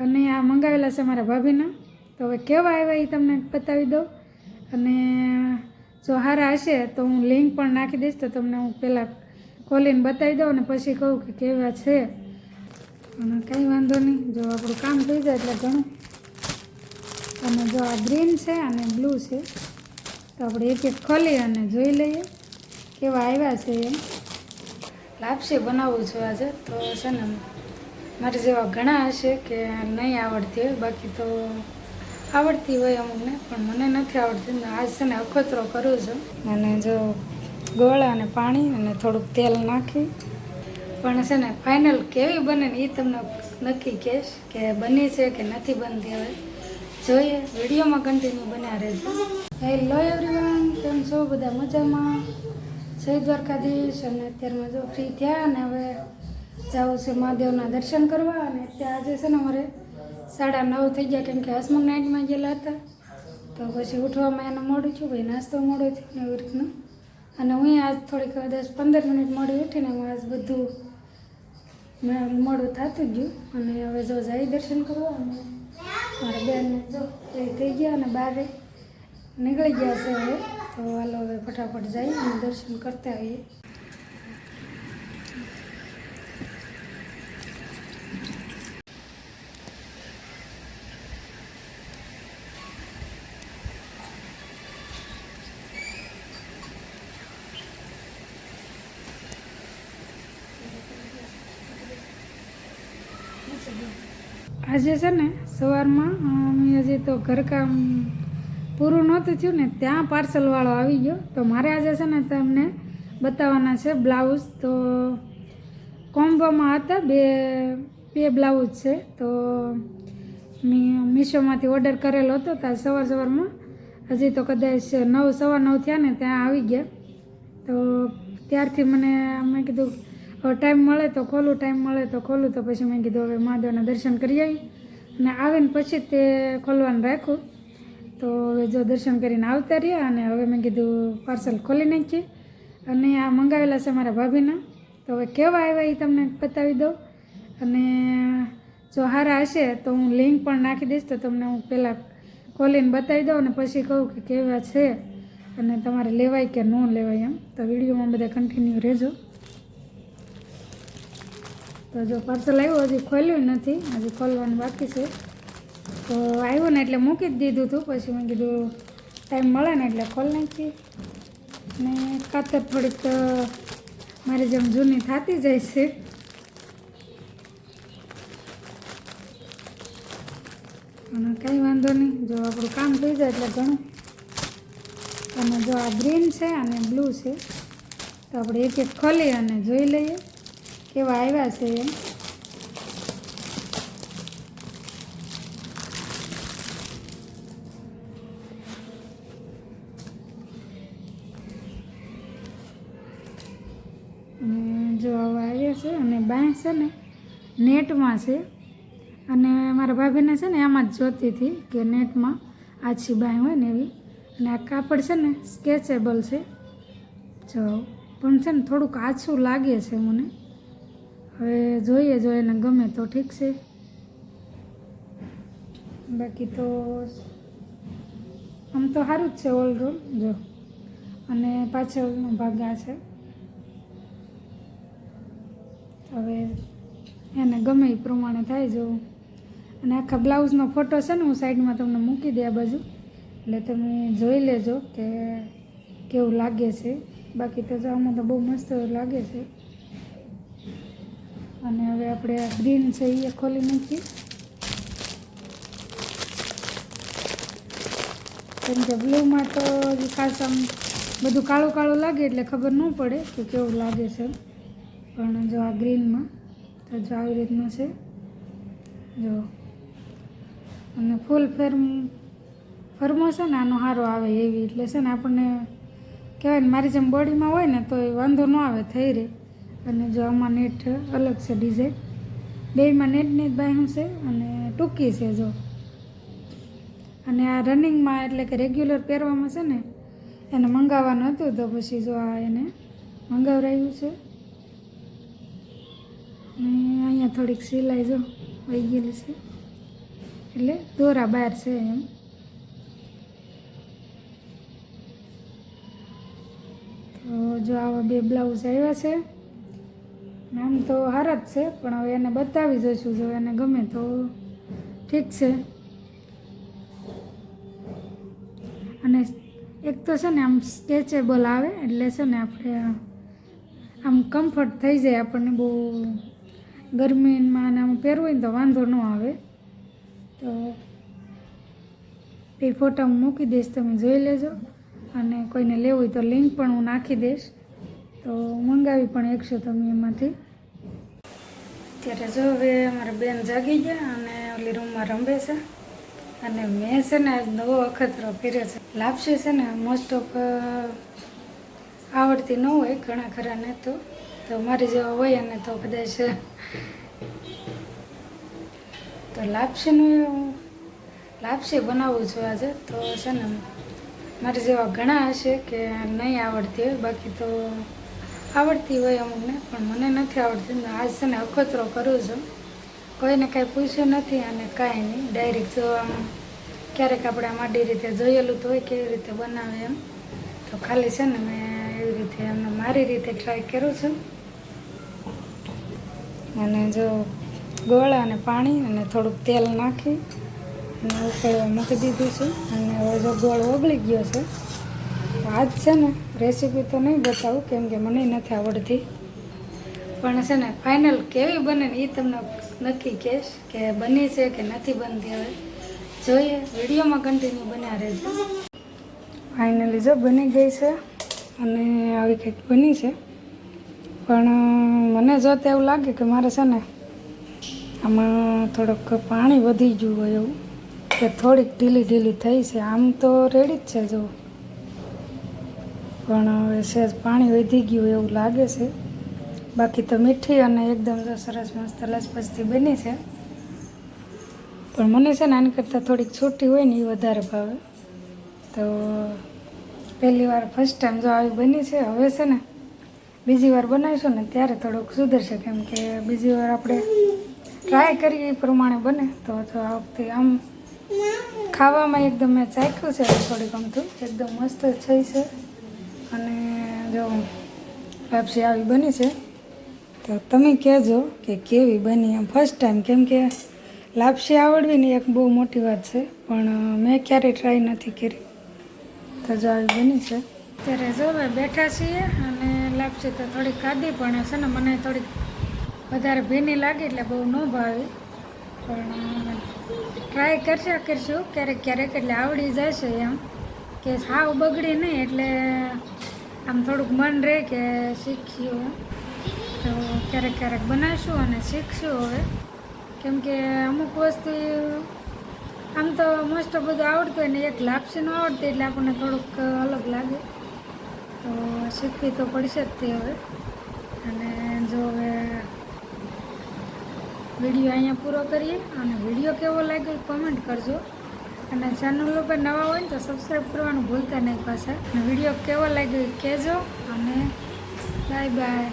અને આ મંગાવેલા છે મારા ભાભીના. તો હવે કેવા આવ્યા એ તમને બતાવી દઉં. અને જો સારા હશે તો હું લિંક પણ નાખી દઈશ, તો તમને હું પહેલાં ખોલીને બતાવી દઉં અને પછી કહું કે કેવા છે. અને કંઈ વાંધો નહીં, જો આપણું કામ થઈ જાય એટલે ઘણું. અને જો આ ગ્રીન છે અને બ્લુ છે, તો આપણે એક એક ખોલી અને જોઈ લઈએ કેવા આવ્યા છે એમ. લાપસી બનાવવું છે આજે, તો છે ને મારે જેવા ઘણા હશે કે નહીં આવડતી હોય, બાકી તો આવડતી હોય અમુકને, પણ મને નથી આવડતી. આજ છે ને અખતરો કરું છું. અને જો ગોળ અને પાણી અને થોડુંક તેલ નાખી, પણ છે ને ફાઇનલ કેવી બને ને એ તમને નક્કી કહીશ કે બની છે કે નથી બનતી. હવે જોઈએ, વિડીયોમાં કન્ટિન્યુ બન્યા રહેજો. હેલો એવરીવન, કેમ છો બધા? મજામાં? જય દ્વારકાધીશ. અને અત્યારમાં જો ફ્રી થયા અને હવે જવું છે મહાદેવના દર્શન કરવા. અને ત્યાં આજે છે ને અમારે 9:30 થઈ ગયા, કેમ કે હસમુખ નાઇટમાં ગયેલા હતા, તો પછી ઉઠવામાં એને મોડું થયું, ભાઈ નાસ્તો મોડો થયો ને એવી રીતનું. અને હું આજ થોડીક 10-15 મિનિટ મોડી ઉઠીને આજ બધું મોડું થતું ગયું. અને હવે જો જાય દર્શન કરવા. અને મારા બેન જો થઈ ગયા અને બહાર નીકળી ગયા છે હવે. તો હાલો હવે ફટાફટ જઈએ અને દર્શન કરતા આવીએ. આજે છે ને સવારમાં અમે હજી તો ઘરકામ પૂરું નહોતું થયું ને ત્યાં પાર્સલવાળો આવી ગયો. તો મારે આજે છે ને તમને બતાવવાના છે બ્લાઉઝ. તો કોમ્બોમાં હતા બે બ્લાઉઝ છે. તો મેં મીશોમાંથી ઓર્ડર કરેલો હતો, તો સવારમાં હજી તો કદાચ 9-9:15 થયા ને ત્યાં આવી ગયા. તો ત્યારથી મેં કીધું હવે ટાઈમ મળે તો ખોલું, ટાઈમ મળે તો ખોલું. તો પછી મેં કીધું હવે મહાદેવના દર્શન કરી આવી, અને આવીને પછી તે ખોલવાનું રાખ્યું. તો હવે જો દર્શન કરીને આવતા રહ્યા, અને હવે મેં કીધું પાર્સલ ખોલી નાખીએ. અને આ મંગાવેલા છે મારા ભાભીના. તો હવે કેવા આવ્યા એ તમને બતાવી દઉં. અને જો સારા હશે તો હું લિંક પણ નાખી દઈશ, તો તમને હું પહેલાં ખોલીને બતાવી દઉં અને પછી કહું કે કેવા છે અને તમારે લેવાય કે ન લેવાય એમ. તો વિડીયોમાં બધા કન્ટિન્યુ રહેજો. તો જો પાર્સલ આવ્યું, હજી ખોલ્યું નથી, હજી ખોલવાનું બાકી છે. તો આવ્યું ને એટલે મૂકી જ દીધું હતું. પછી મેં કીધું ટાઈમ મળે ને એટલે ખોલી નાખીએ. ને કાતર થોડીક મારી જેમ જૂની થતી જાય છે. અને કંઈ વાંધો નહીં, જો આપણું કામ થઈ જાય એટલે ઘણું. અને જો આ ગ્રીન છે અને બ્લુ છે, તો આપણે એક એક ખોલી અને જોઈ લઈએ કેવા આવ્યા છે એમ. અને જો આવા આવ્યા છે. અને બાંય છે ને નેટમાં છે. અને મારા ભાભીને છે ને આમાં જ જોતી હતી કે નેટમાં આછી બાંય હોય ને એવી. અને આ કાપડ છે ને સ્કેચેબલ છે. જો પણ છે ને થોડુંક આછું લાગે છે મને. હવે જોઈએ, જો એને ગમે તો ઠીક છે, બાકી તો આમ તો સારું જ છે ઓલરાઉન્ડ. જો અને પાછળનો ભાગ આ છે. હવે એને ગમે એ પ્રમાણે થાય જો. અને આખા બ્લાઉઝનો ફોટો છે ને હું સાઈડમાં તમને મૂકી દે આ બાજુ, એટલે તમે જોઈ લેજો કે કેવું લાગે છે. બાકી તો આમાં તો બહુ મસ્ત લાગે છે. અને હવે આપણે આ ગ્રીન છે એ ખોલી નાખીએ, કેમ કે બ્લુમાં તો ખાસ આમ બધું કાળું કાળું લાગે એટલે ખબર ન પડે કે કેવું લાગે છે. પણ જો આ ગ્રીનમાં તો જો આવી રીતનું છે જો. અને ફૂલ ફરમો છે ને આનો સારો આવે એવી, એટલે છે ને આપણને કહેવાય ને મારી જેમ બોડીમાં હોય ને તો એ વાંધો ન આવે, થઈ રહે. અને જો આમાં નેટ અલગ છે ડિઝાઇન, બેયમાં નેટ બાંધ્યું છે અને ટૂંકી છે જો. અને આ રનિંગમાં એટલે કે રેગ્યુલર પહેરવામાં છે ને એને મંગાવવાનું હતું, તો પછી જો આ એને મંગાવરાયું છે. અને અહીંયા થોડીક સિલાઈ જો વહી ગયેલી છે. એટલે દોરા બહાર છે એમ. તો જો આવા 2 બ્લાઉઝ આવ્યા છે. આમ તો હારા જ છે, પણ હવે એને બતાવી જોઈશું, જો એને ગમે તો ઠીક છે. અને એક તો છે ને આમ સ્ટ્રેચેબલ આવે એટલે છે ને આપણે આમ કમ્ફર્ટ થઈ જાય આપણને. બહુ ગરમીમાં અને આમ પહેરવું હોય ને તો વાંધો ન આવે. તો એ ફોટા હું મૂકી દઈશ, તમે જોઈ લેજો. અને કોઈને લેવું હોય તો લિંક પણ હું નાખી દઈશ, તો મંગાવી પણ એકશો તમે એમાંથી. ત્યારે જો હવે અમારા બેન જાગી ગયા અને ઓલી રૂમમાં રમે છે. અને મેં છે ને આજ નવો અખતરો કર્યો છે. લાપસી છે ને મોસ્ટ ઓફ આવડતી ન હોય ઘણા ખરાને, તો મારી જેવા હોય અને તો કદાચ તો લાપસી બનાવું છું આજે. તો છે ને મારી જેવા ઘણા હશે કે નહીં આવડતી હોય, બાકી તો આવડતી હોય અમુકને, પણ મને નથી આવડતી. આજ છે ને અખતરો કરું છું. કોઈને કાંઈ પૂછ્યું નથી અને કાંઈ નહીં, ડાયરેક્ટ જો આમ ક્યારેક આપણે આમ આડી રીતે જોયેલું તો હોય કેવી રીતે બનાવે એમ, તો ખાલી છે ને મેં એવી રીતે એમને મારી રીતે ટ્રાય કરું છું. અને જો ગોળ અને પાણી અને થોડુંક તેલ નાખી અને ઉકળવા મૂકી દીધું છે. અને હવે જો ગોળ ઓગળી ગયો છે. આજ છે ને રેસીપી તો નહીં બતાવું કેમ કે મને નથી આવડતી, પણ છે ને ફાઇનલ કેવી બને ને એ તમને નક્કી કહીશ કે બની છે કે નથી બનતી. હવે જોઈએ, વિડીયોમાં કન્ટિન્યુ બન્યા રહેજો. ફાઇનલી જો બની ગઈ છે અને આવી કંઈક બની છે. પણ મને જોતા એવું લાગે કે મારે છે ને આમાં થોડુંક પાણી વધી ગયું હોય એવું, કે થોડીક ઢીલી થઈ છે. આમ તો રેડી જ છે જો, પણ હવે સહેજ પાણી વધી ગયું એવું લાગે છે. બાકી તો મીઠી અને એકદમ સરસ મસ્ત લસપસથી બની છે. પણ મને છે ને આની કરતાં થોડીક છૂટી હોય ને એ વધારે ભાવે. તો પહેલી વાર ફર્સ્ટ ટાઈમ જો આવી બની છે. હવે છે ને બીજી વાર બનાવીશું ને ત્યારે થોડુંક સુધરશે, કેમ કે બીજી વાર આપણે ટ્રાય કરીએ એ પ્રમાણે બને. તો આ વખતે આમ ખાવામાં એકદમ મેં ચાખ્યું છે થોડીક અમથું, એકદમ મસ્ત થઈ છે. અને જો લાપસી આવી બની છે, તો તમે કહેજો કે કેવી બની એમ ફર્સ્ટ ટાઈમ. કેમ કે લાપસી આવડવી ને એક બહુ મોટી વાત છે, પણ મેં ક્યારેય ટ્રાય નથી કરી. તો જો આવી બની છે. ત્યારે જો હવે બેઠા છીએ અને લાપસી તો થોડીક ખાધી, પણ છે ને મને થોડીક વધારે ભીની લાગી એટલે બહુ ન ભાવી. પણ ટ્રાય કરશું ક્યારેક એટલે આવડી જશે એમ, કે સાવ બગડી નહીં. એટલે આમ થોડુંક મન રહે કે શીખ્યું, તો ક્યારેક બનાવીશું અને શીખશું હવે. કેમ કે અમુક વસ્તુ આમ તો મોસ્ટ ઓફ બધું આવડતું હોય ને એક લાપસી ન આવડતી એટલે આપણને થોડુંક અલગ લાગે. તો શીખવી તો પડશે જ તે હવે. અને જો હવે વિડીયો અહીંયા પૂરો કરીએ. અને વિડીયો કેવો લાગ્યો કોમેન્ટ કરજો. અને ચેનલ ઉપર નવા હોય ને તો સબસ્ક્રાઈબ કરવાનું ભૂલતા નહીં પાછા. અને વિડીયો કેવો લાગ્યો એ કહેજો. અને બાય બાય.